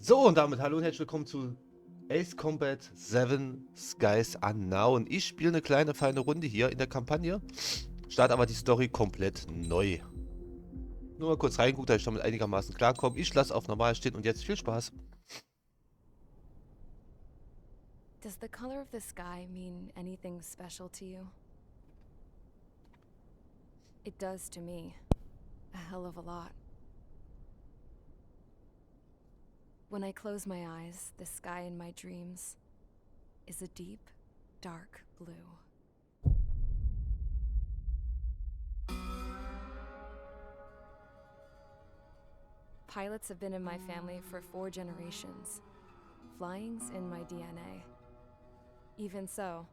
So, und damit hallo und herzlich willkommen zu Ace Combat 7 Skies Unknown. Ich spiele eine kleine, feine Runde hier in der Kampagne, starte aber die Story komplett neu. Nur mal kurz reingucken, dass ich damit einigermaßen klarkomme. Ich lasse auf normal stehen und jetzt viel Spaß. Does the color of the sky mean anything special to you? It does to me. A hell of a lot. When I close my eyes, the sky in my dreams is a deep, dark blue. Pilots have been in my family for 4 generations. Flying's in my DNA. Even so,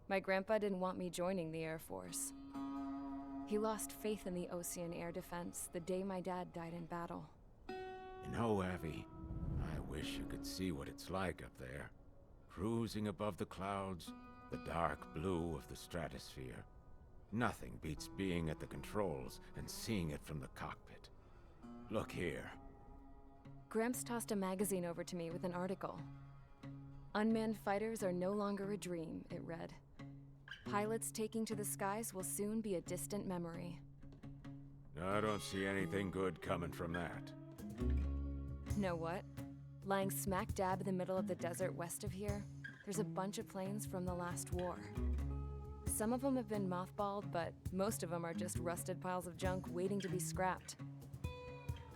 my grandpa didn't want me joining the Air Force. He lost faith in the Ocean Air Defense the day my dad died in battle. You know, Abby, I wish you could see what it's like up there. Cruising above the clouds, the dark blue of the stratosphere. Nothing beats being at the controls and seeing it from the cockpit. Look here. Gramps tossed a magazine over to me with an article. Unmanned fighters are no longer a dream, it read. Pilots taking to the skies will soon be a distant memory. I don't see anything good coming from that. Know what? Lying smack dab in the middle of the desert west of here, there's a bunch of planes from the last war. Some of them have been mothballed, but most of them are just rusted piles of junk waiting to be scrapped.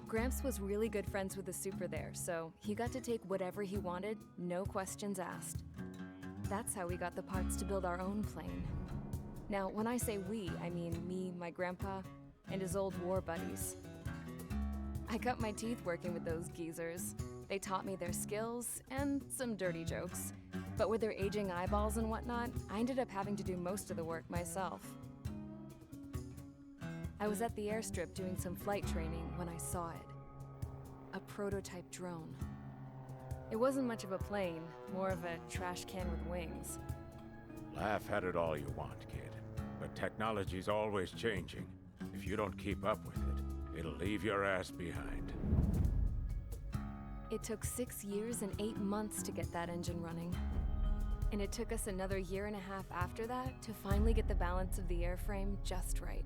Gramps was really good friends with the super there, so he got to take whatever he wanted, no questions asked. That's how we got the parts to build our own plane. Now, when I say we, I mean me, my grandpa, and his old war buddies. I cut my teeth working with those geezers. They taught me their skills and some dirty jokes. But with their aging eyeballs and whatnot, I ended up having to do most of the work myself. I was at the airstrip doing some flight training when I saw it. A prototype drone. It wasn't much of a plane, more of a trash can with wings. Laugh at it all you want, kid. But technology's always changing. If you don't keep up with it, it'll leave your ass behind. It took 6 years and 8 months to get that engine running. And it took us another 1.5 years after that to finally get the balance of the airframe just right.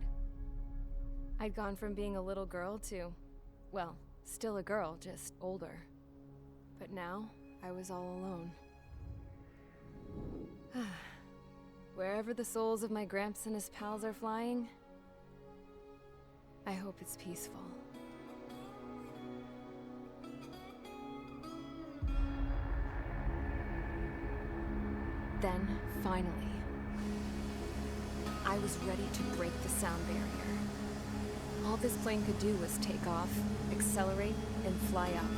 I'd gone from being a little girl to, well, still a girl, just older. But now, I was all alone. Wherever the souls of my Gramps and his pals are flying, I hope it's peaceful. Then, finally, I was ready to break the sound barrier. All this plane could do was take off, accelerate, and fly up.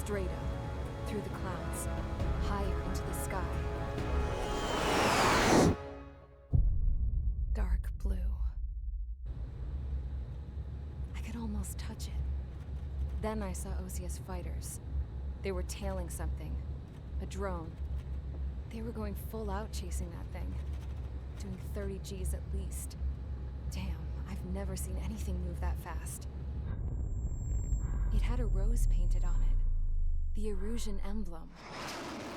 Straight up, through the clouds, higher into the sky. Dark blue. I could almost touch it. Then I saw Osia's fighters. They were tailing something. A drone. They were going full out chasing that thing. Doing 30 Gs at least. Damn, I've never seen anything move that fast. It had a rose painted on it. The Erusian emblem.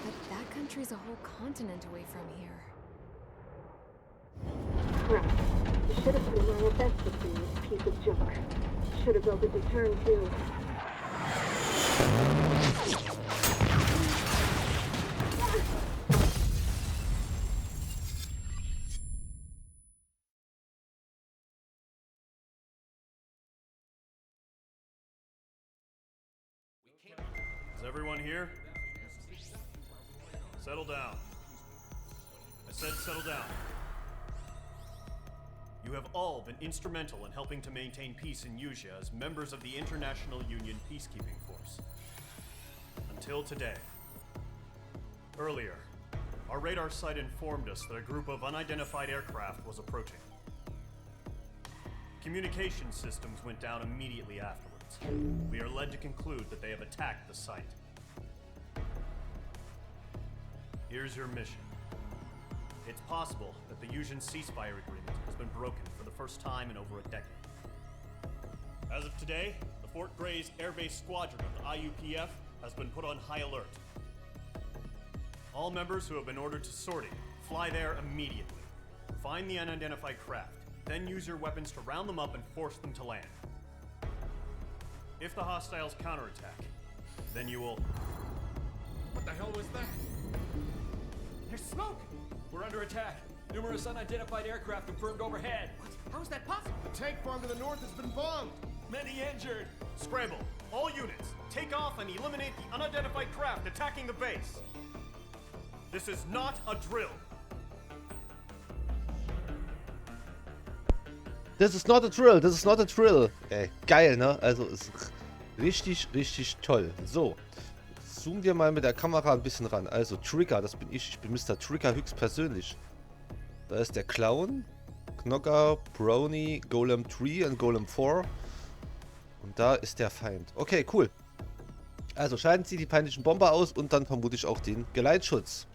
But that country's a whole continent away from here. Crap. You should have been wearing a vest with you, you piece of junk. Should have built a deterrent too. Is everyone here? Settle down. I said settle down. You have all been instrumental in helping to maintain peace in Yuzha as members of the International Union Peacekeeping Force. Until today. Earlier, our radar site informed us that a group of unidentified aircraft was approaching. Communication systems went down immediately afterwards. We are led to conclude that they have attacked the site. Here's your mission. It's possible that the Yuzhan ceasefire agreement has been broken for the first time in over a decade. As of today, the Fort Gray's Air Base Squadron of the IUPF has been put on high alert. All members who have been ordered to sortie, fly there immediately. Find the unidentified craft, then use your weapons to round them up and force them to land. If the hostiles counterattack, then you will... What the hell was that? There's smoke! We're under attack. Numerous unidentified aircraft confirmed overhead. What? How is that possible? The tank farm to the north has been bombed. Many injured. Scramble, all units, take off and eliminate the unidentified craft attacking the base. This is not a drill. This is not a drill, this is not a drill. Geil, ne? Also ist richtig, richtig toll. So, zoomen wir mal mit der Kamera ein bisschen ran. Also Trigger, das bin ich. Ich bin Mr. Trigger höchstpersönlich. Da ist der Clown, Knocker, Brownie, Golem 3 und Golem 4. Und da ist der Feind. Okay, cool. Also schalten Sie die peinlichen Bomber aus und dann vermute ich auch den Geleitschutz.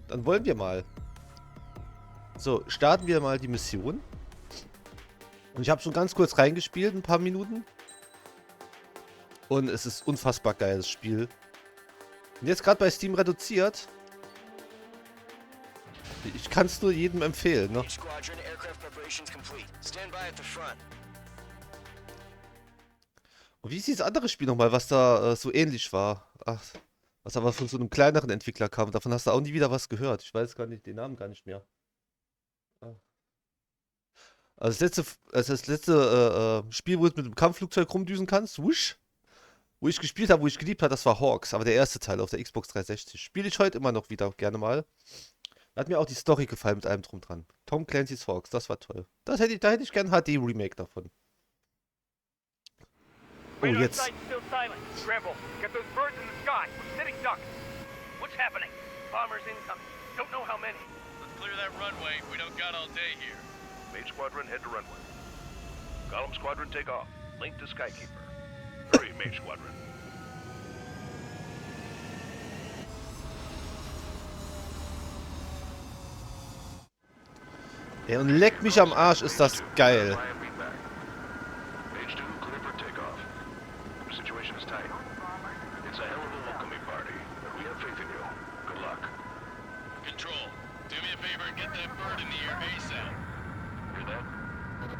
Dann wollen wir mal. So, starten wir mal die Mission. Und ich habe schon ganz kurz reingespielt, ein paar Minuten. Und es ist unfassbar geiles Spiel. Und jetzt gerade bei Steam reduziert. Ich kann es nur jedem empfehlen, ne? Und wie ist dieses andere Spiel nochmal, was da so ähnlich war? Ach, was aber von so einem kleineren Entwickler kam. Davon hast du auch nie wieder was gehört. Ich weiß gar nicht, den Namen gar nicht mehr. Also das letzte Spiel, wo du mit dem Kampfflugzeug rumdüsen kannst, wusch. Wo ich gespielt habe, wo ich geliebt habe, das war Hawks. Aber der erste Teil auf der Xbox 360. Spiele ich heute immer noch wieder gerne mal. Da hat mir auch die Story gefallen mit allem drum dran. Tom Clancy's Hawks, das war toll. Da hätte ich gern ein HD-Remake davon. Oh, jetzt. Scramble. Get those birds in the sky. We're sitting ducks. What's happening? Bombers incoming. Don't know how many. Let's clear that runway. We don't got all day here. Mage Squadron, head to runway. Column Squadron, take off. Link to Skykeeper. Hurry, Mage Squadron. Ja, und leck mich am Arsch, ist das geil. Mage 2, clear for takeoff. The situation is tight. It's a hell of a welcoming party, but we have faith in you. Good luck. Control, do me a favor and get that bird in the air ASAP. Hear that?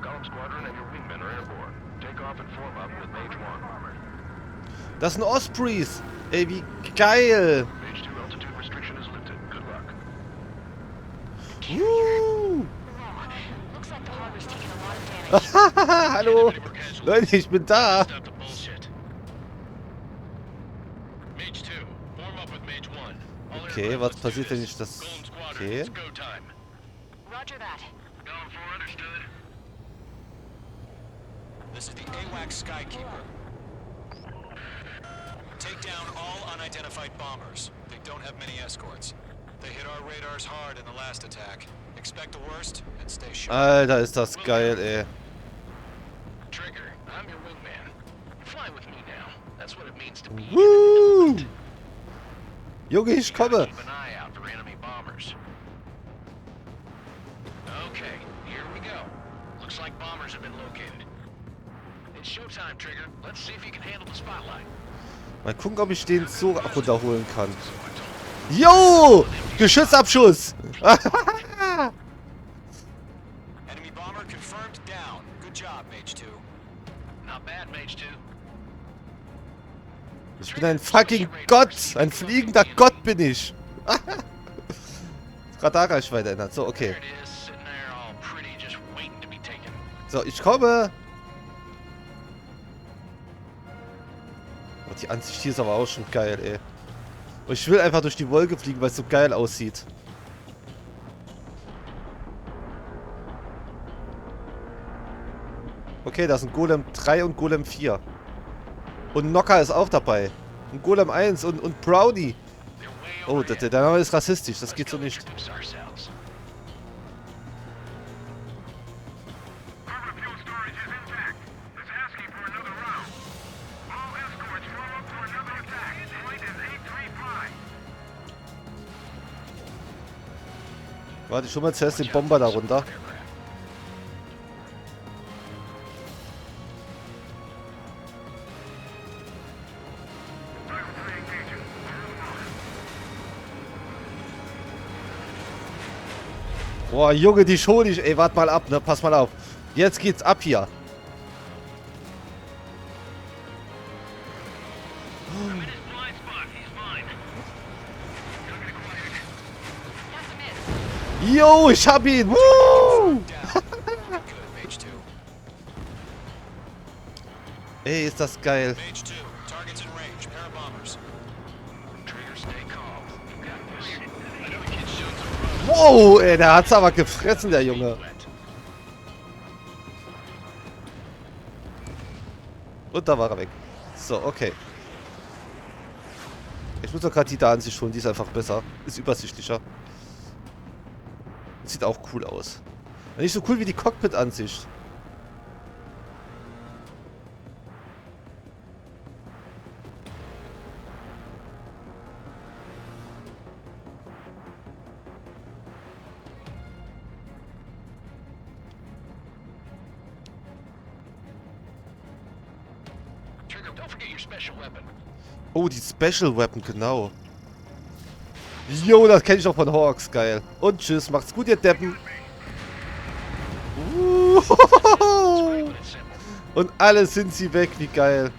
Column Squadron and your wingmen are airborne. Take off and form up with Mage 1. Das sind Ospreys. Ey, wie geil. Mage 2, altitude restriction is lifted. Good luck. Hallo. Leute, ich bin da. Okay, was passiert, wenn ich das... Okay. Roger that. Column 4, understood. This is the AWACS Skykeeper. Take down all unidentified bombers. They don't have many escorts. They hit our radars hard in the last attack. Expect the worst and stay sharp. Alter, ist das geil, ey. Trigger, I'm your wingman. Fly with me now. That's what it means to be. Woo! Junge, ich komme. Keep an eye out for enemy bombers. Okay, here we go. Looks like bombers have been located. It's showtime, Trigger. Let's see if you can handle the spotlight. Mal gucken, ob ich den so runterholen kann. Jo! Geschützabschuss! Enemy bomber confirmed down. Good job, Mage 2. Not bad, Mage 2. Ich bin ein fucking Gott! Ein fliegender Gott bin ich! Radarreichweite ändert. So, okay. There it is, sitting there all pretty, just waiting to be taken. So, ich komme! Oh, die Ansicht hier ist aber auch schon geil, ey. Und ich will einfach durch die Wolke fliegen, weil es so geil aussieht. Okay, da sind Golem 3 und Golem 4. Und Knocker ist auch dabei. Und Golem 1 und Brownie. Oh, der Name ist rassistisch. Das geht so nicht. Warte, schon mal zuerst den Bomber da runter. Boah, Junge, die schon nicht. Ey, warte mal ab, ne? Pass mal auf. Jetzt geht's ab hier. Yo, ich hab ihn! Woo! Ey, ist das geil. Wow, ey, der hat's aber gefressen, der Junge. Und da war er weg. So, okay. Ich muss doch gerade die da an sich holen, die ist einfach besser. Ist übersichtlicher. Sieht auch cool aus. Nicht so cool wie die Cockpit-Ansicht. Oh, die Special Weapon, genau. Jo, das kenne ich auch von Hawks, geil. Und tschüss, macht's gut, ihr Deppen. Und alle sind sie weg, wie geil.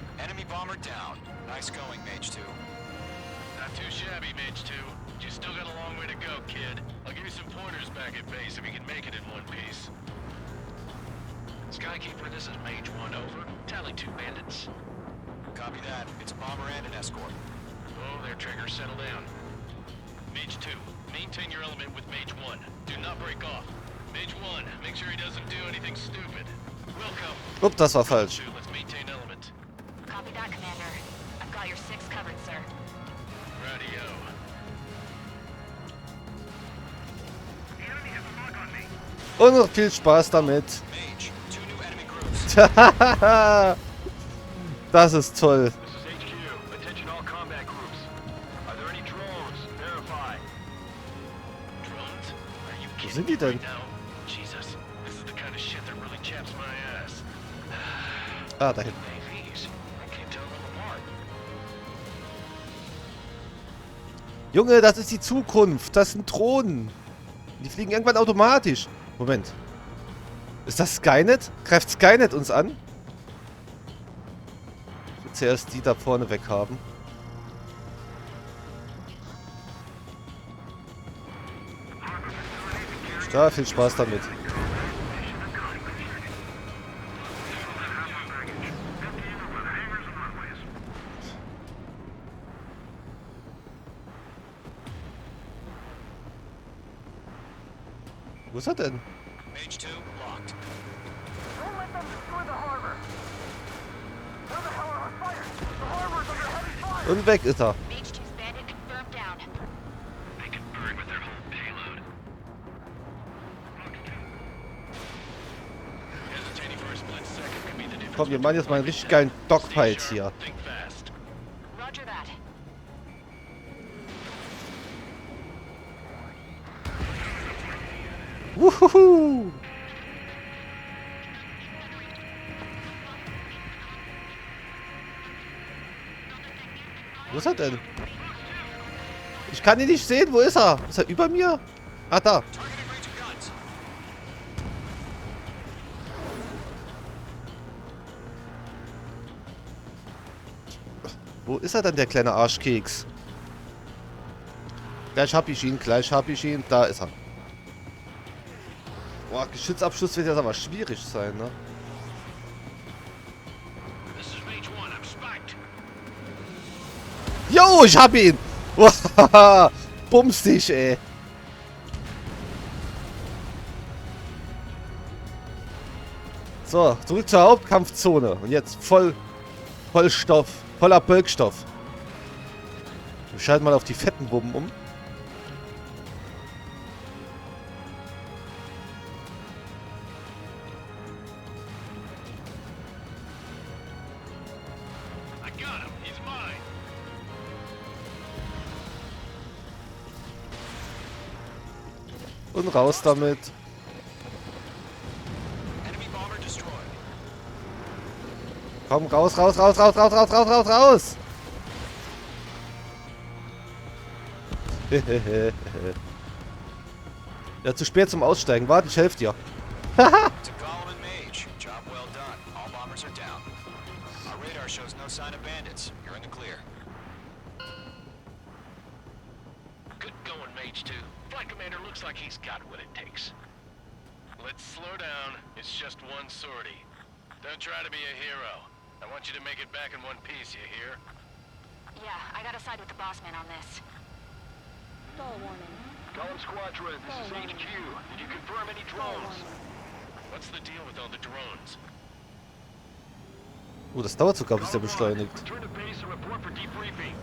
Skykeeper, this is Mage 1, over. Tally 2 bandits. Copy that. It's a bomber and an escort. Oh, there, Trigger, settle down. Mage 2, maintain your element with Mage 1. Do not break off. Mage 1, make sure he doesn't do anything stupid. Welcome. Upp, das war falsch. Let's maintain element. Copy that, Commander. I've got your 6 covered, sir. Radio. Und noch viel Spaß damit. Mage, 2 new enemy groups. Das ist toll. This is HQ. Attention all combat groups. Are there any drones? Verify. Drones? Are you Wo kidding sind die me denn? right now? Jesus, this is the kind of shit that really chaps my ass. Ah, da hinten. AVs. I can't tell them apart. Junge, das ist die Zukunft. Das sind Drohnen. Die fliegen irgendwann automatisch. Moment. Ist das Skynet? Greift Skynet uns an? Ich will zuerst die da vorne weghaben. Ja, viel Spaß damit. Wo ist er denn? Mage 2, locked. Don't let them destroy the harbor. Where the hell are our fires? The harbor's under heavy fire. Und weg ist er. Mage 2's bandit confirmed down. They can burn with their whole payload. Hesitating for a split second could be the difference. Komm, wir machen jetzt mal einen richtig geilen Dogfight hier. Think fast. Roger that. Wuhuhu! Wo ist er denn? Ich kann ihn nicht sehen. Wo ist er? Ist er über mir? Ah, da. Targeting range of guns. Wo ist er denn, der kleine Arschkeks? Gleich hab ich ihn, gleich hab ich ihn. Da ist er. Boah, Geschützabschluss wird jetzt aber schwierig sein, ne? This is Mage 1, I'm spiked. Jo, ich hab ihn! Wow, bums dich, ey. So, zurück zur Hauptkampfzone. Und jetzt voller Bölkstoff. Wir schalten mal auf die fetten Bomben um. Und raus damit. Komm, raus. Ja, zu spät zum Aussteigen. Warte, ich helfe dir. Haha. Good going, Mage 2. Flight Commander looks like he's got what it takes. Let's slow down. It's just one sortie. Don't try to be a hero. I want you to make it back in one piece, you hear? Yeah, I gotta side with the boss man on this. Golem Squadron, this is HQ. Did you confirm any drones? What's the deal with all the drones? Oh, das dauert sogar, bis der beschleunigt. Return to base and report for debriefing.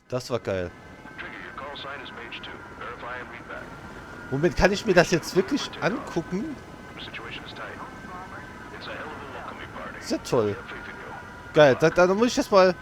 Das war geil. Moment, kann ich mir das jetzt wirklich angucken? Das ist ja toll. Geil, dann muss ich das mal...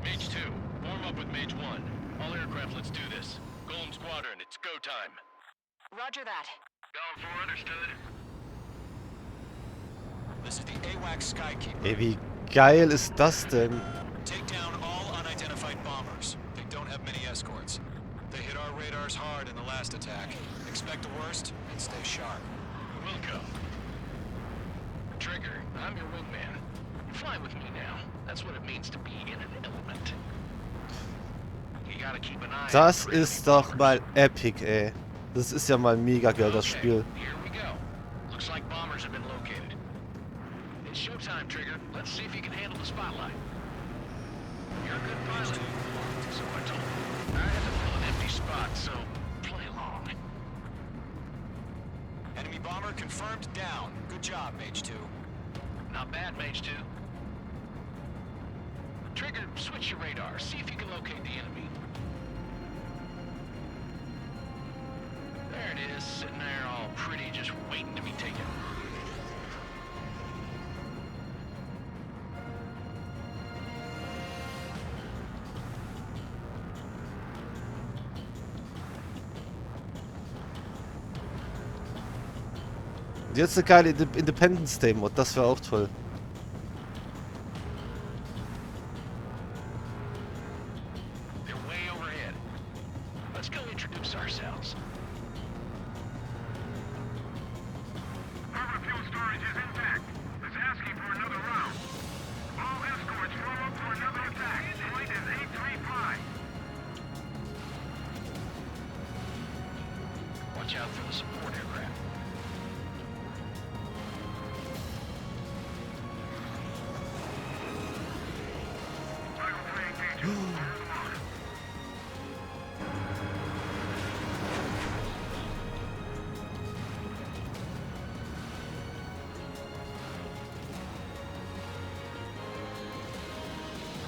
Mage 2, form up with Mage 1. All aircraft, let's do this. Golem Squadron, it's go time. Roger that. Golem 4, understood. This is the AWACS Skykeeper. Ey, wie geil ist das denn? Take down all unidentified bombers. They don't have many escorts. They hit our radars hard in the last attack. Expect the worst and stay sharp. Wilco. Trigger, I'm your wingman. Fly with me now. That's what it means to be in an element. You gotta keep an eye. Das ist doch mal epic, ey. Das ist ja mal mega geil, das Spiel. Here we go. Looks like bombers have been located. It's showtime, Trigger. Let's see if you can handle the spotlight. You're a good pilot. So I told you. I had to fill an empty spot, so play along. Enemy bomber confirmed down. Good job, Mage 2. Not bad, Mage 2. Trigger, switch your radar. See if you can locate the enemy. There it is, sitting there all pretty, just waiting to be taken. Und jetzt eine geile Independence Day Mod, das wäre auch toll. Watch out for the support aircraft.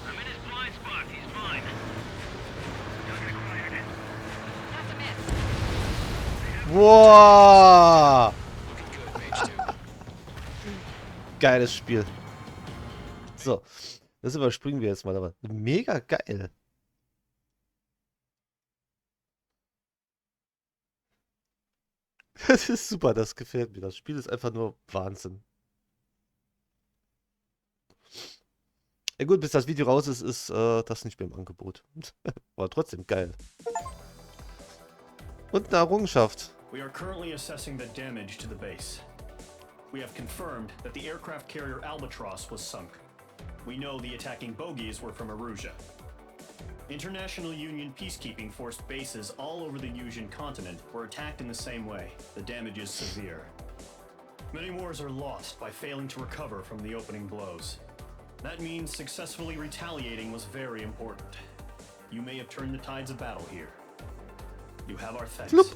I'm in his blind spot. He's mine. Wow! geiles Spiel. So, das überspringen wir jetzt mal, aber mega geil. Das ist super, das gefällt mir. Das Spiel ist einfach nur Wahnsinn. Ja gut, bis das Video raus ist, ist das nicht mehr im Angebot. Aber trotzdem geil. Und eine Errungenschaft. We are currently assessing the damage to the base. We have confirmed that the aircraft carrier Albatross was sunk. We know the attacking bogies were from Erusia. International Union peacekeeping force bases all over the Yusian continent were attacked in the same way. The damage is severe. Many wars are lost by failing to recover from the opening blows. That means successfully retaliating was very important. You may have turned the tides of battle here. You have our thanks. Flup.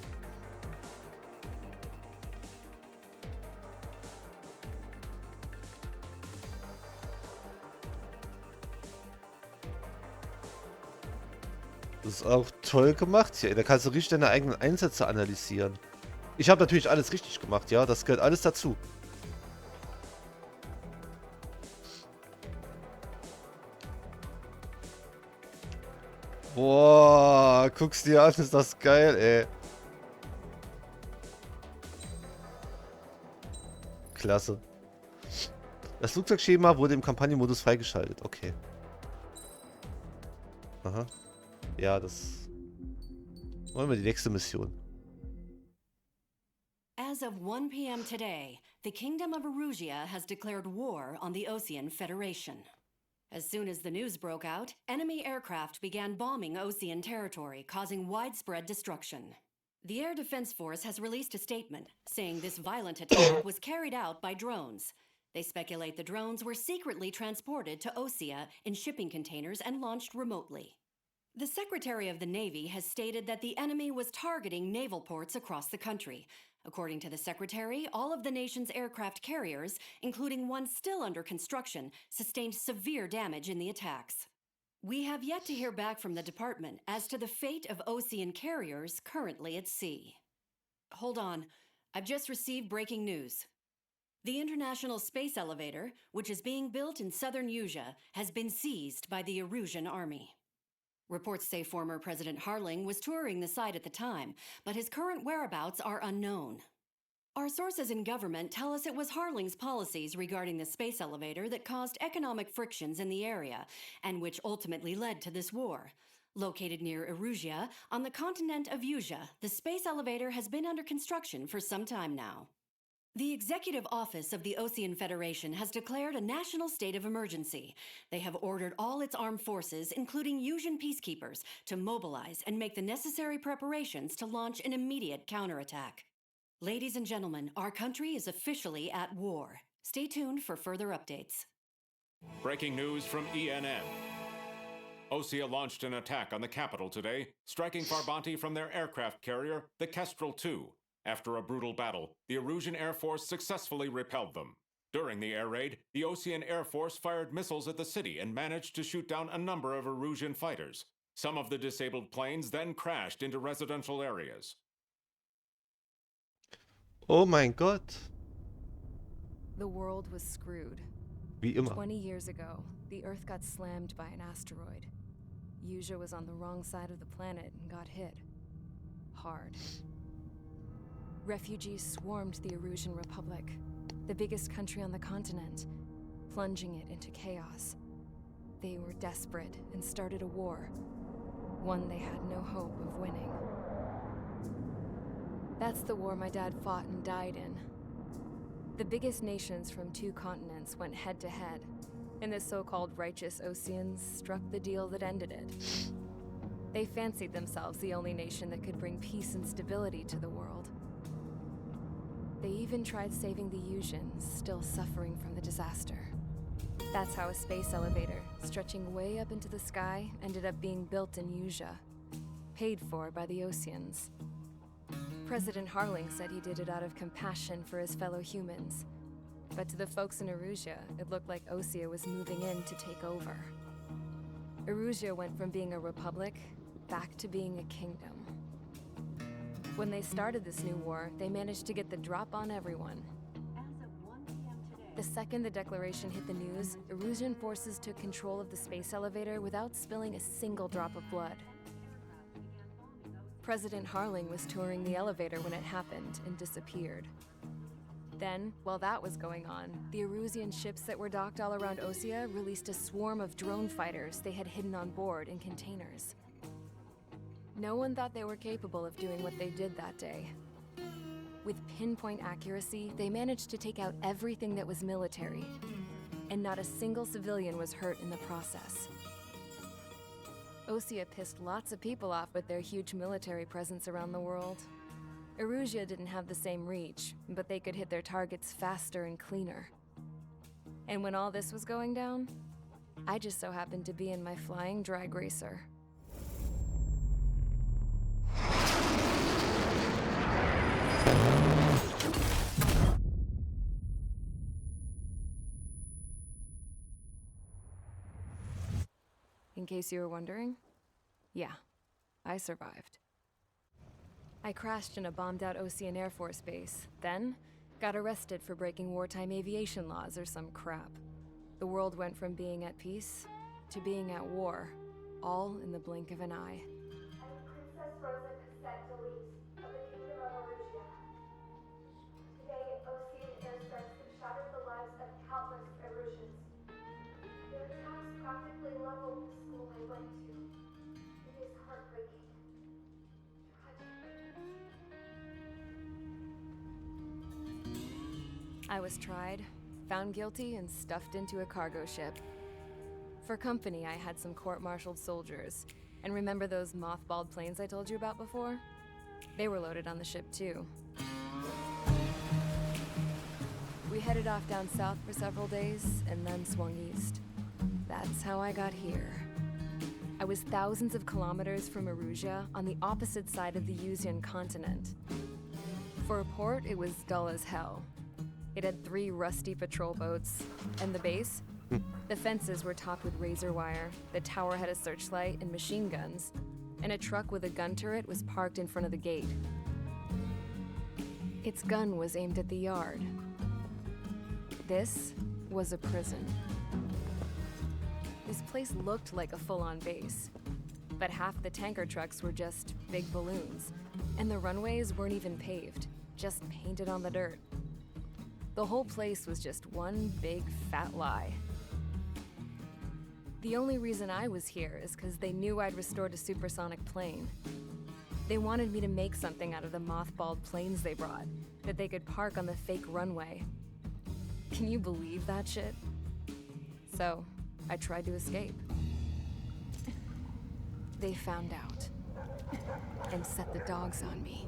Das ist auch toll gemacht hier. Da kannst du richtig deine eigenen Einsätze analysieren. Ich habe natürlich alles richtig gemacht, ja. Das gehört alles dazu. Boah, guck's dir an, ist das geil, ey. Klasse. Das Flugzeugschema wurde im Kampagnenmodus freigeschaltet. Okay. Aha. Ja, das... Wollen wir die nächste Mission. As of 1 p.m. today, the Kingdom of Erusia has declared war on the Osean Federation. As soon as the news broke out, enemy aircraft began bombing Osean territory, causing widespread destruction. The Air Defense Force has released a statement saying this violent attack was carried out by drones. They speculate the drones were secretly transported to Osea in shipping containers and launched remotely. The Secretary of the Navy has stated that the enemy was targeting naval ports across the country. According to the Secretary, all of the nation's aircraft carriers, including one still under construction, sustained severe damage in the attacks. We have yet to hear back from the department as to the fate of Osean carriers currently at sea. Hold on, I've just received breaking news. The International Space Elevator, which is being built in southern Yusia, has been seized by the Erusian army. Reports say former President Harling was touring the site at the time, but his current whereabouts are unknown. Our sources in government tell us it was Harling's policies regarding the space elevator that caused economic frictions in the area, and which ultimately led to this war. Located near Erusia, on the continent of Yusia, the space elevator has been under construction for some time now. The Executive Office of the Osean Federation has declared a national state of emergency. They have ordered all its armed forces, including Yusian peacekeepers, to mobilize and make the necessary preparations to launch an immediate counterattack. Ladies and gentlemen, our country is officially at war. Stay tuned for further updates. Breaking news from ENN. Osea launched an attack on the capital today, striking Farbanti from their aircraft carrier, the Kestrel II. After a brutal battle, the Erusian Air Force successfully repelled them. During the air raid, the Osean Air Force fired missiles at the city and managed to shoot down a number of Erusian fighters. Some of the disabled planes then crashed into residential areas. Oh mein Gott. The world was screwed. Wie immer. 20 years ago, the Earth got slammed by an asteroid. Yusia was on the wrong side of the planet and got hit. Hard. Refugees swarmed the Erusian Republic, the biggest country on the continent, plunging it into chaos. They were desperate and started a war, one they had no hope of winning. That's the war my dad fought and died in. The biggest nations from 2 continents went head-to-head, and the so-called righteous Oseans struck the deal that ended it. They fancied themselves the only nation that could bring peace and stability to the world. They even tried saving the Yusians, still suffering from the disaster. That's how a space elevator, stretching way up into the sky, ended up being built in Yusia, paid for by the Oseans. President Harling said he did it out of compassion for his fellow humans. But to the folks in Erusia, it looked like Osea was moving in to take over. Erusia went from being a republic back to being a kingdom. When they started this new war, they managed to get the drop on everyone. As of 1 p.m. today, The second the declaration hit the news, Erusian forces took control of the space elevator without spilling a single drop of blood. President Harling was touring the elevator when it happened and disappeared. Then, while that was going on, the Erusian ships that were docked all around Osea released a swarm of drone fighters they had hidden on board in containers. No one thought they were capable of doing what they did that day. With pinpoint accuracy, they managed to take out everything that was military, and not a single civilian was hurt in the process. Osea pissed lots of people off with their huge military presence around the world. Erusia didn't have the same reach, but they could hit their targets faster and cleaner. And when all this was going down, I just so happened to be in my flying drag racer. In case you were wondering, yeah, I survived. I crashed in a bombed-out Osean Air Force base, then got arrested for breaking wartime aviation laws or some crap. The world went from being at peace to being at war, all in the blink of an eye. I'm Princess Rosa Cassette Delete of the Kingdom of Erusia. Today, Osean airstrikes have shattered the lives of countless Erusians. Their attacks practically leveled the school I went to. It is heartbreaking. I was tried, found guilty, and stuffed into a cargo ship. For company, I had some court-martialed soldiers. And remember those mothballed planes I told you about before? They were loaded on the ship too. We headed off down south for several days, and then swung east. That's how I got here. I was thousands of kilometers from Erusia, on the opposite side of the Yuzian continent. For a port, it was dull as hell. It had 3 rusty patrol boats. And the base? The fences were topped with razor wire, the tower had a searchlight and machine guns, and a truck with a gun turret was parked in front of the gate. Its gun was aimed at the yard. This was a prison. This place looked like a full-on base, but half the tanker trucks were just big balloons, and the runways weren't even paved, just painted on the dirt. The whole place was just one big fat lie. The only reason I was here is because they knew I'd restored a supersonic plane. They wanted me to make something out of the mothballed planes they brought, that they could park on the fake runway. Can you believe that shit? So, I tried to escape. They found out, and set the dogs on me.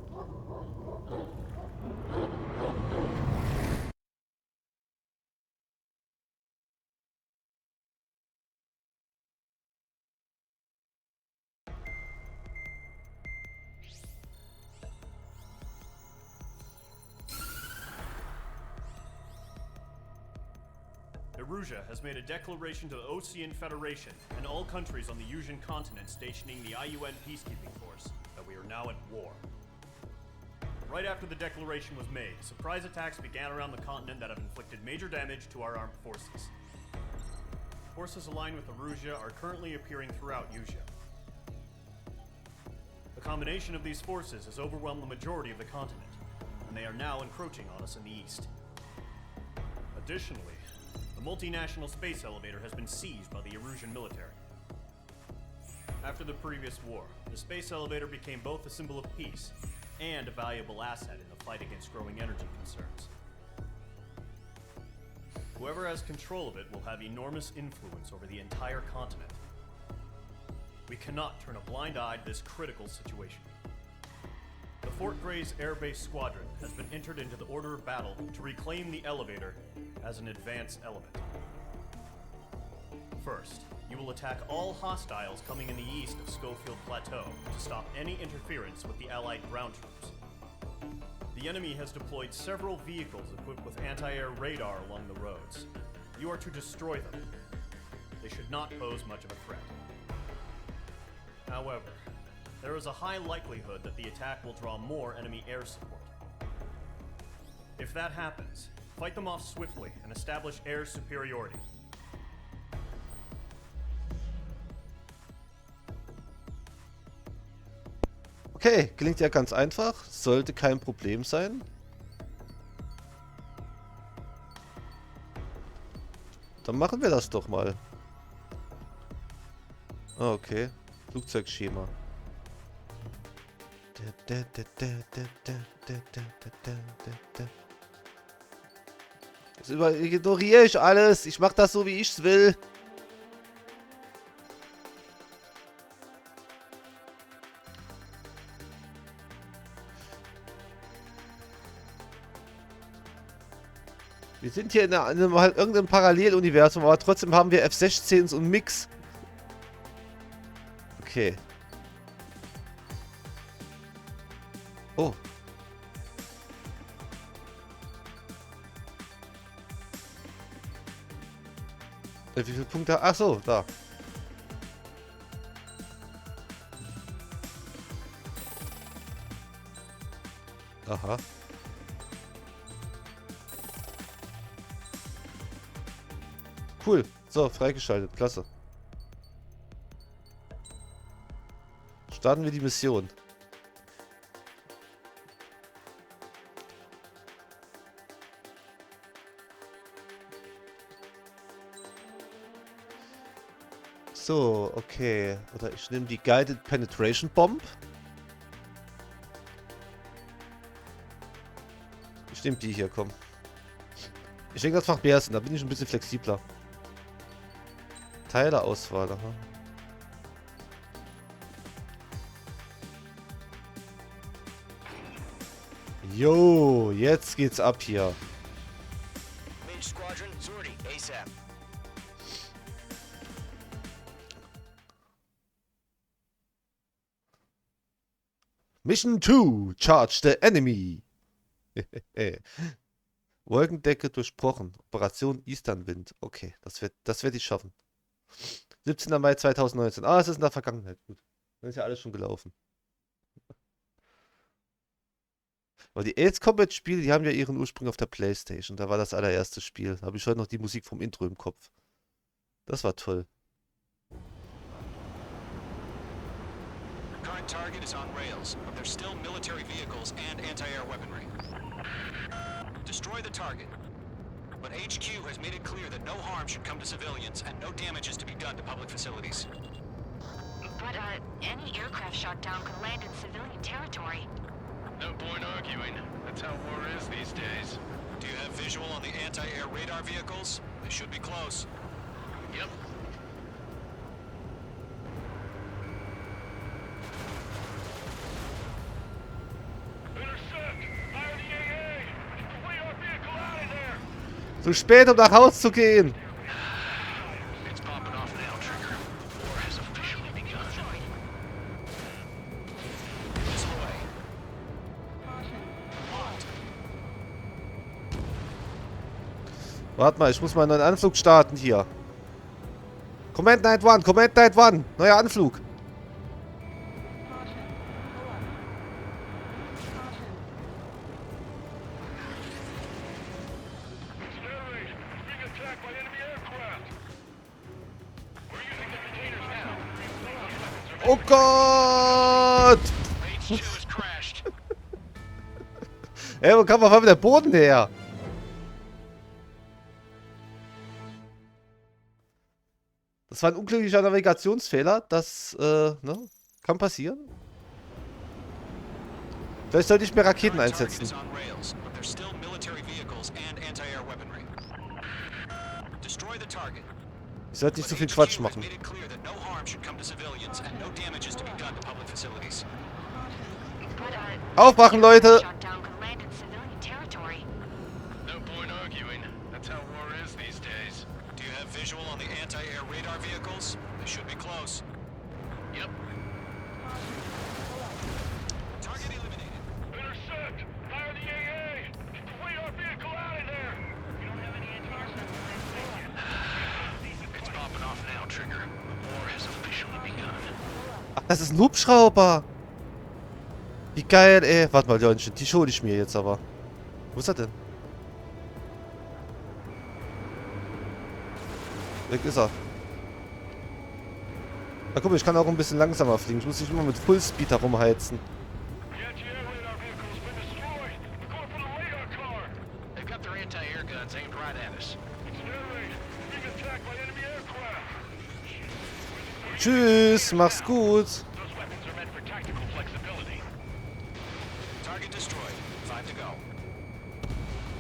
Erusia has made a declaration to the Osean Federation and all countries on the Yuzian continent stationing the IUN peacekeeping force that we are now at war. Right after the declaration was made, surprise attacks began around the continent that have inflicted major damage to our armed forces. Forces aligned with Erusia are currently appearing throughout Yusia. The combination of these forces has overwhelmed the majority of the continent, and they are now encroaching on us in the east. Additionally, the multinational space elevator has been seized by the Erusian military. After the previous war, the space elevator became both a symbol of peace and a valuable asset in the fight against growing energy concerns. Whoever has control of it will have enormous influence over the entire continent. We cannot turn a blind eye to this critical situation. The Fort Gray's Air Base Squadron has been entered into the order of battle to reclaim the elevator as an advance element. First, you will attack all hostiles coming in the east of Schofield Plateau to stop any interference with the Allied ground troops. The enemy has deployed several vehicles equipped with anti-air radar along the roads. You are to destroy them. They should not pose much of a threat. However, there is a high likelihood that the attack will draw more enemy air support. If that happens, Fight them off swiftly and establish air superiority. Okay, klingt ja ganz einfach. Sollte kein Problem sein. Dann machen wir das doch mal. Ah, okay. Flugzeugschema. Das ignoriere ich alles. Ich mache das so, wie ich es will. Wir sind hier in irgendeinem Paralleluniversum, aber trotzdem haben wir F-16s und Mix. Okay. Oh. Wie viele Punkte? Ach so, da. Aha. Cool. So, freigeschaltet. Klasse. Starten wir die Mission. So, okay. Oder ich nehme die Guided Penetration Bomb. Ich nehme die hier, komm. Ich denke, das macht mehr Sinn. Da bin ich ein bisschen flexibler. Teileauswahl, aha. Jo, jetzt geht's ab hier. Mission 2, charge the enemy. Wolkendecke durchbrochen. Operation Easternwind. Okay, das werd ich schaffen. 17. Mai 2019. Ah, es ist in der Vergangenheit. Gut. Dann ist ja alles schon gelaufen. Aber die Ace Combat Spiele, die haben ja ihren Ursprung auf der PlayStation. Da war das allererste Spiel. Da habe ich heute noch die Musik vom Intro im Kopf. Das war toll. Current target is on rails, but there's still military vehicles and anti-air weaponry. Destroy the target. But HQ has made it clear that no harm should come to civilians and no damage is to be done to public facilities. But, any aircraft shot down could land in civilian territory. No point arguing. That's how war is these days. Do you have visual on the anti-air radar vehicles? They should be close. Yep. Zu spät, um nach Hause zu gehen. It's popping off now, Trigger. War has officially begun. This way. Warte mal, ich muss mal einen neuen Anflug starten hier. Command Night 1, Command Night 1. Neuer Anflug. Oh Gott! Ey, wo kam auf einmal der Boden her? Das war ein unglücklicher Navigationsfehler. Das, ne? Kann passieren. Vielleicht sollte ich mehr Raketen einsetzen. Ich sollte nicht so viel Quatsch machen. Aufwachen, Leute! No point arguing. That's how war is these days. Do you have visual on the anti-air radar vehicles? They should be close. Yep. Target eliminated. Intercept! Fire the AA! Flee our vehicle out of there! We don't have any It's popping off now, Trigger. War has officially begun. Ach, das ist ein Hubschrauber! Wie geil, ey. Warte mal, Leute, die hole ich mir jetzt aber. Wo ist er denn? Weg ist er. Na guck mal, ich kann auch ein bisschen langsamer fliegen. Ich muss nicht immer mit Fullspeed herumheizen. Tschüss, mach's gut. Target destroyed. 5 to go.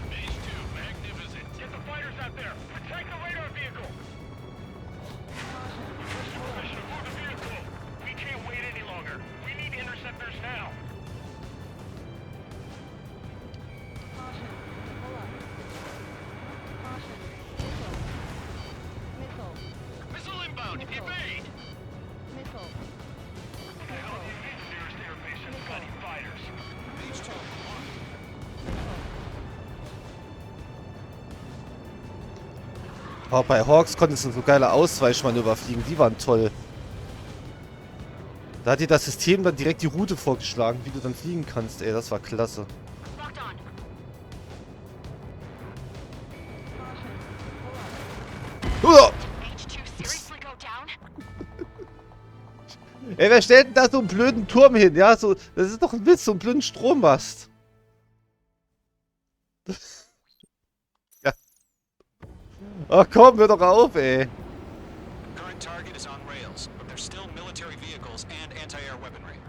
Mage 2, magnificent. Get the fighters out there. Attack the radar vehicle. Request permission to move the vehicle. We can't wait any longer. We need interceptors now. Missile inbound. Evade. What the hell is this nearest airbase has got any fighters? Mage 2. Oh, bei Hawks konntest du so geile Ausweichmanöver fliegen. Die waren toll. Da hat dir das System dann direkt die Route vorgeschlagen, wie du dann fliegen kannst. Ey, das war klasse. Locked on. Uah! H2 seriously go down? Ey, wer stellt denn da so einen blöden Turm hin? Ja, so, das ist doch ein Witz, so einen blöden Strommast. Ja. Ach komm, hör doch auf, ey. Current target is on rails, but there's still military vehicles and anti-air weaponry.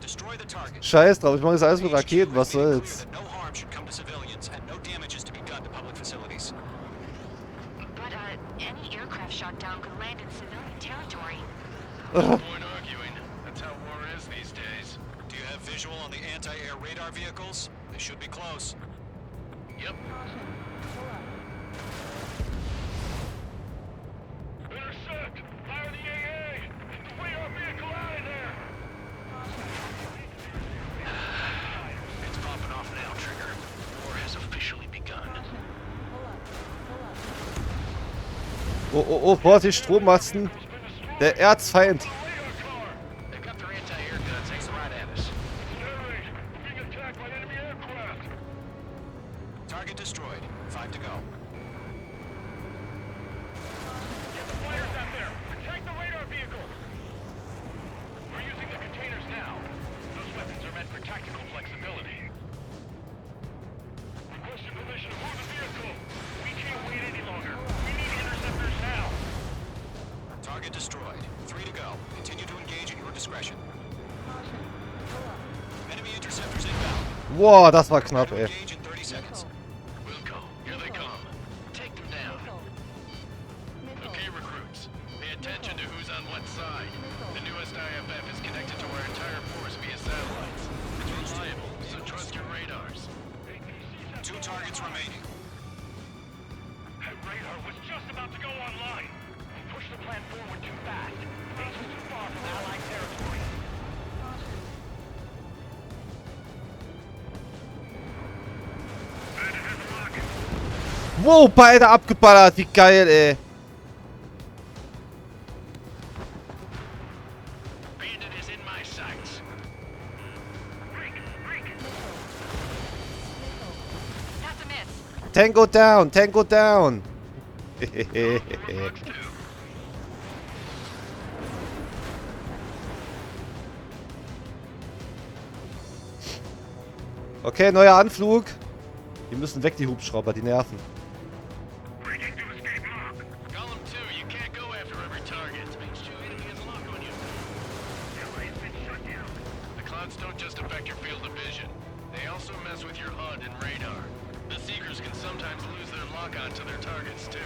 Destroy the target. Scheiß drauf, ich mache das alles mit Raketen, was Clear soll's. that no harm should come to civilians and no damage is to be done to public facilities. But, any aircraft shot down could land in civilian territory. No point arguing. That's how war is these days. Do you have visual on the anti-air radar vehicles? They should be close. Yep. Intercept! Fire the AA! Get the radar vehicle out of there! It's popping off now, Trigger. War has officially begun. Oh, oh, oh, Vorsicht, Strommasten. Der Erzfeind. They've got their anti-air guns aimed right at us. We're being attacked by enemy aircraft! Target destroyed. 5 to go. Get the fighters out there! Attack the radar vehicle! We're using the containers now. Those weapons are meant for tactical flexibility. Requesting permission to move the vehicle! We can't wait any longer. We need interceptors now! Target destroyed. 3 to go. Continue to engage at your discretion. Enemy interceptors inbound. Boah, das war knapp, ey. Engage in 30 seconds. Wilco, here they come. Take them down. Okay, recruits. Pay attention to who's on what side. The newest IFF is connected to our entire force via satellites. It's reliable, so trust your radars. 2 targets remaining. That radar was just about to go online. We pushed the plan forward too fast. Base was too far from Allied territory. Wow, beide abgeballert. Wie geil, ey. Bandit is in my sights. That's a miss. Tango down, Tango down. Okay, neuer Anflug. Die müssen weg, die Hubschrauber, die nerven. Column 2, you can't go after every target. Mage 2, enemy has a lock on you. The clouds don't just affect your field of vision. They also mess with your HUD and radar. The Seekers can sometimes lose their lock-on to their targets, too.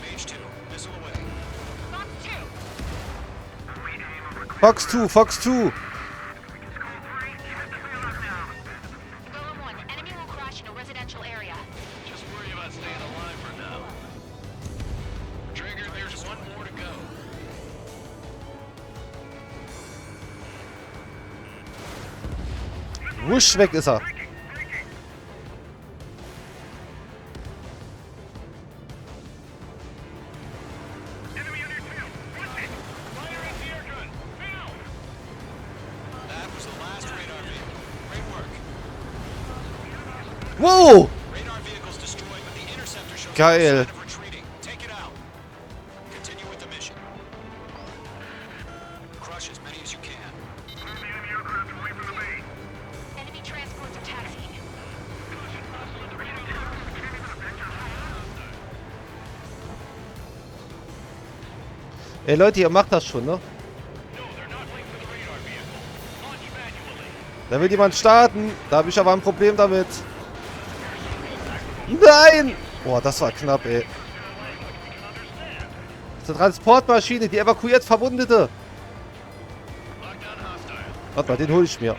Mage 2, missile away. Fox 2. Fox 2, Fox 2. Golem 1, enemy will crash in a residential area. Just worry about staying alive for now. Trigger, there's one more to go. Wusch, weg ist er. That was the last radar vehicle. Great work. Wow! Geil. Ey Leute, ihr macht das schon, ne? Da will jemand starten. Da habe ich aber ein Problem damit. Nein! Boah, das war knapp, ey. Das ist eine Transportmaschine, die evakuiert Verwundete. Warte mal, den hole ich mir.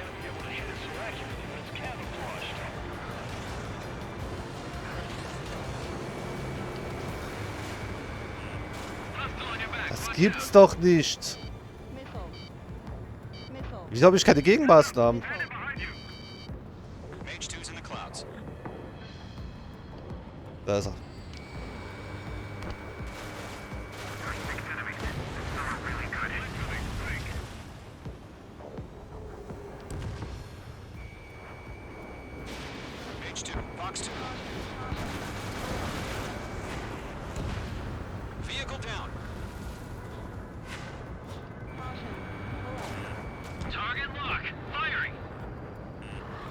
Das gibt's doch nicht. Wieso habe ich keine Gegenmaßnahmen? Da ist er.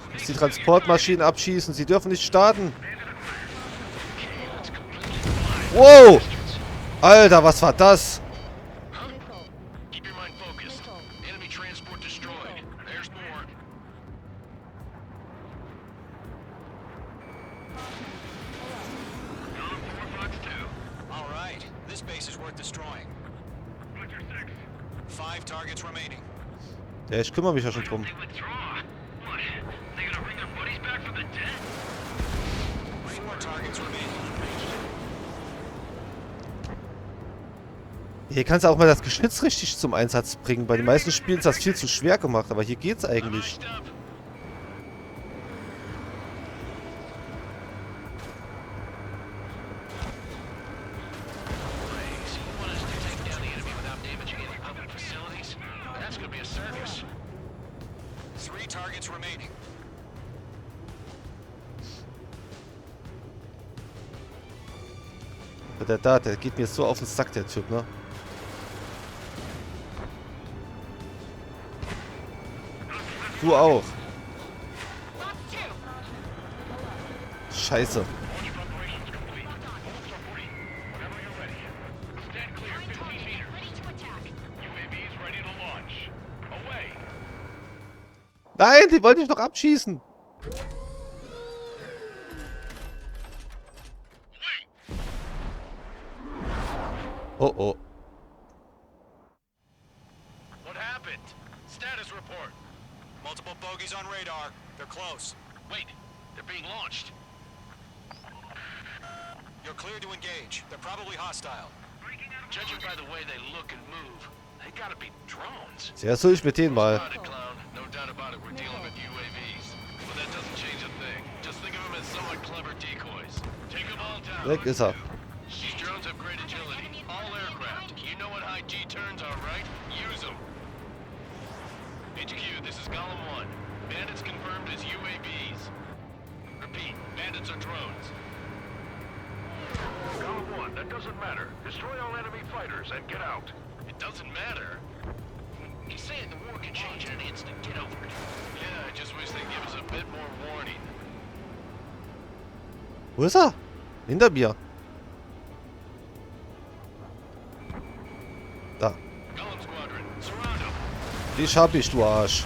Ich muss die Transportmaschinen abschießen. Sie dürfen nicht starten. Wow! Alter, was war das? Ja, ich kümmere mich ja schon drum. Hier kannst du auch mal das Geschütz richtig zum Einsatz bringen. Bei den meisten Spielen ist das viel zu schwer gemacht, aber hier geht's eigentlich. Der geht mir so auf den Sack, der Typ, ne? Du auch. Scheiße. Nein, die wollte ich doch abschießen. Oh oh. What happened? Status report. Multiple bogies on radar. They're close. Wait, they're being launched. You're clear to engage. They're probably hostile. Judging by the way they look and move, they gotta be drones. Sehr soll ich mit denen mal. No doubt about it, we're dealing with UAVs. But that doesn't change a thing. Just think of them as somewhat clever decoys. Take them all down. Weg ist er. These drones have great agility. All aircraft. You know what high G turns are, right? Use them. HQ, this is Column 1. Bandits confirmed as UAVs. Repeat, bandits are drones. Column 1, that doesn't matter. Destroy all enemy fighters and get out. It doesn't matter? He's saying the war can change in an instant. Get over it. Yeah, I just wish they'd give us a bit more warning. Wo ist er? Hinter mir. Da. Dich hab ich, du Arsch.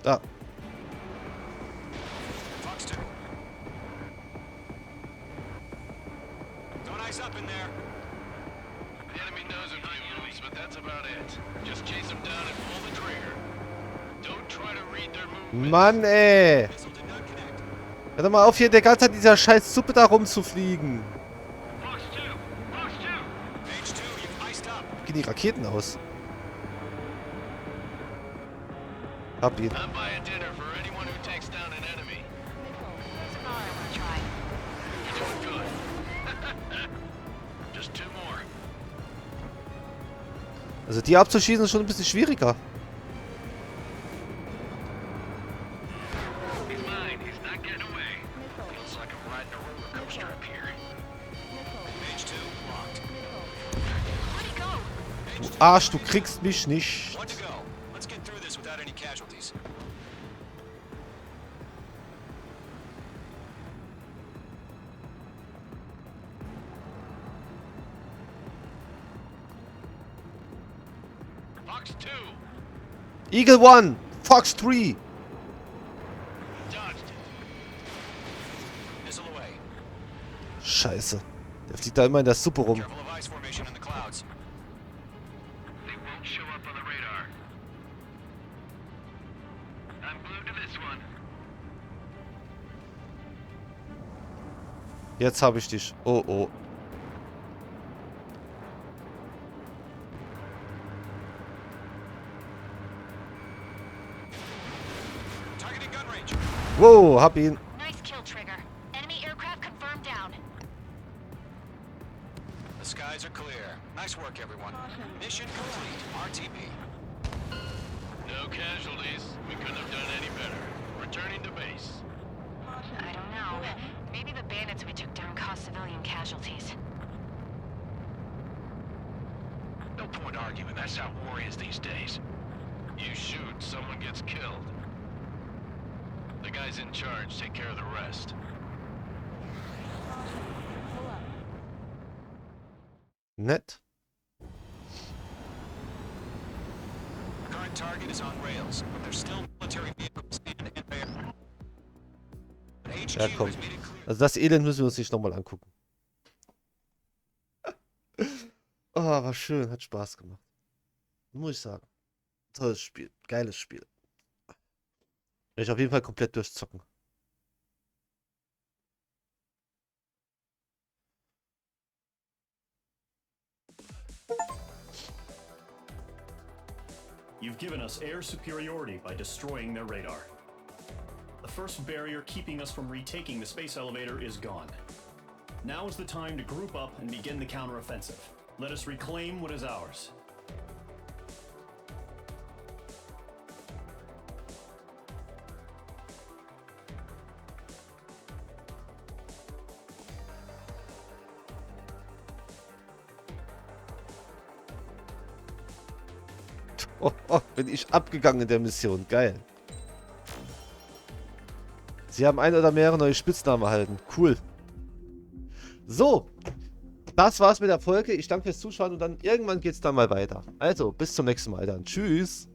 Da. Mann, ey. Hör doch mal auf, hier der ganze Zeit dieser scheiß Suppe da rumzufliegen. Gehen die Raketen aus? Hab ihn. Also die abzuschießen ist schon ein bisschen schwieriger. Du Arsch, du kriegst mich nicht. Eagle 1, Fox 3. Scheiße. Der fliegt da immer in der Suppe rum. Jetzt habe ich dich. Oh oh. Wow, hab ihn. Nice kill, Trigger. Enemy aircraft confirmed down. The skies are clear. Nice work, everyone. Mission complete. RTB. No casualties. We couldn't have done any better. Returning to base. I don't know. Maybe the bandits we took down caused civilian casualties. No point arguing. That's how war is these days. You shoot, someone gets killed. The guys in charge take care of the rest. Nett. Current target is on rails, but there's still military vehicles and air. Ja, komm. Also das Elend müssen wir uns nicht nochmal angucken. Oh, war schön. Hat Spaß gemacht. Muss ich sagen. Tolles Spiel. Geiles Spiel. Werde ich auf jeden Fall komplett durchzocken. You've given us air superiority by destroying their radar. The first barrier keeping us from retaking the space elevator is gone. Now is the time to group up and begin the counteroffensive. Let us reclaim what is ours. Oh, oh, bin ich abgegangen in der Mission. Geil. Sie haben ein oder mehrere neue Spitznamen erhalten. Cool. So. Das war's mit der Folge. Ich danke fürs Zuschauen und dann irgendwann geht's dann mal weiter. Also, bis zum nächsten Mal dann. Tschüss.